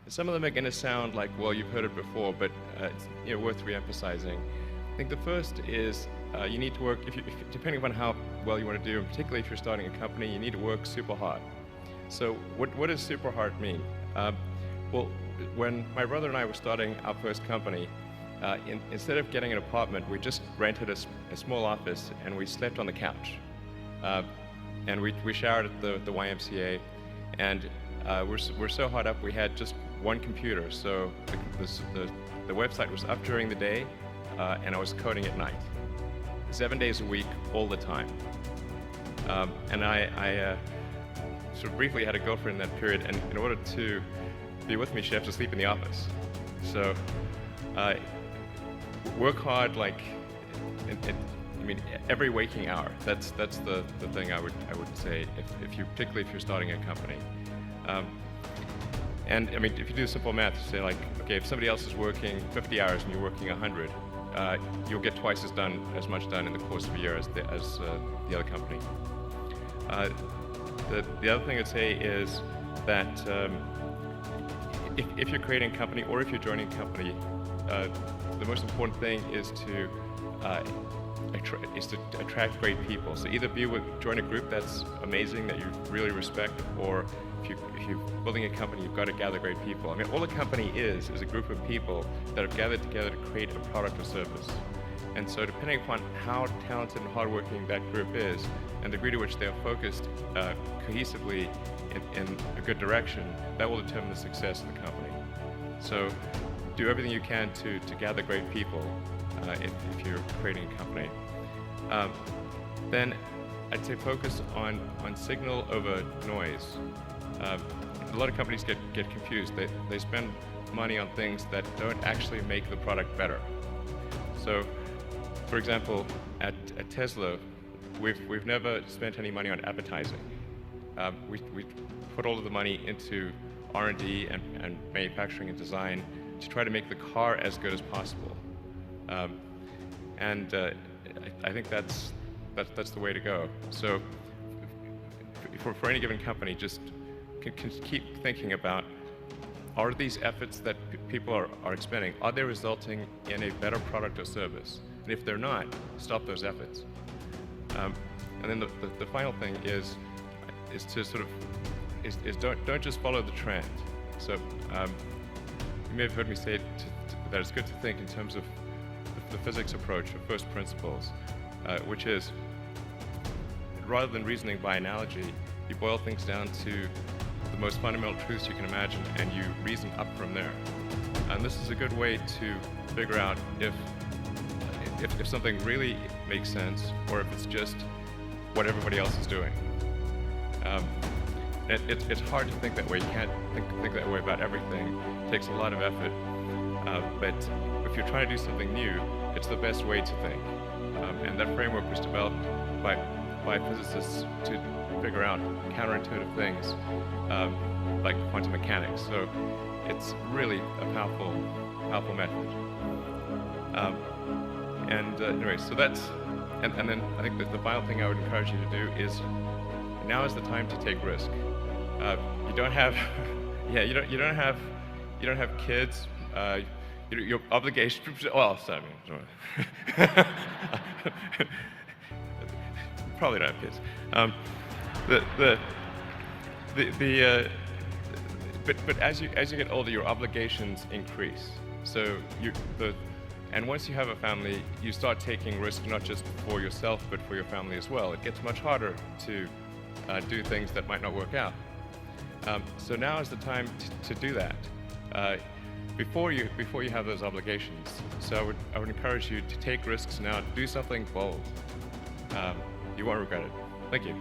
Some of them are going to sound like, well, you've heard it before, but it's worth re-emphasizing. I think the first is you need to work, depending upon how well you want to do, and particularly if you're starting a company, you need to work super hard. So what does super hard mean? Well, when my brother and I were starting our first company, instead of getting an apartment, we just rented a small office and we slept on the couch. And we showered at the YMCA, and we're so hot up we had just one computer. So the website was up during the day, and I was coding at night, 7 days a week, all the time. And I sort of briefly had a girlfriend in that period, and in order to be with me, she had to sleep in the office. So work hard, like every waking hour. That's the thing I would say particularly if you're starting a company. And if you do simple math, say like, okay, if somebody else is working 50 hours and you're working 100, you'll get twice as much done in the course of a year as the other company. The other thing I'd say is that if you're creating a company or if you're joining a company, the most important thing is to attract great people. So either join a group that's amazing that you really respect, or if you're building a company, you've got to gather great people. All a company is a group of people that have gathered together to create a product or service. And so depending upon how talented and hardworking that group is, and the degree to which they are focused cohesively in a good direction, that will determine the success of the company. So do everything you can to gather great people if you're creating a company. Then I'd say focus on signal over noise. A lot of companies get confused. They spend money on things that don't actually make the product better. So, for example, at Tesla, we've never spent any money on advertising. We put all of the money into R&D and manufacturing and design to try to make the car as good as possible. I think that's the way to go. So for any given company, just can keep thinking about, are these efforts that people are expending, are they resulting in a better product or service? And if they're not, stop those efforts. And then the final thing is to sort of don't just follow the trend. So you may have heard me say that it's good to think in terms of the physics approach of first principles, which is, rather than reasoning by analogy, you boil things down to the most fundamental truths you can imagine, and you reason up from there. And this is a good way to figure out if something really makes sense, or if it's just what everybody else is doing. It's hard to think that way. You can't think that way about everything. It takes a lot of effort. But if you're trying to do something new, it's the best way to think. And that framework was developed by physicists to figure out counterintuitive things, like quantum mechanics. So it's really a powerful method. Anyway, so that's, and then I think that the final thing I would encourage you to do is, now is the time to take risk. You don't have, you don't have kids. Your obligation. Well, sorry. Probably not have kids. But as you get older, your obligations increase. So and once you have a family, you start taking risks not just for yourself but for your family as well. It gets much harder to do things that might not work out. So now is the time to do that. Before you have those obligations. So I would encourage you to take risks now. Do something bold. You won't regret it. Thank you.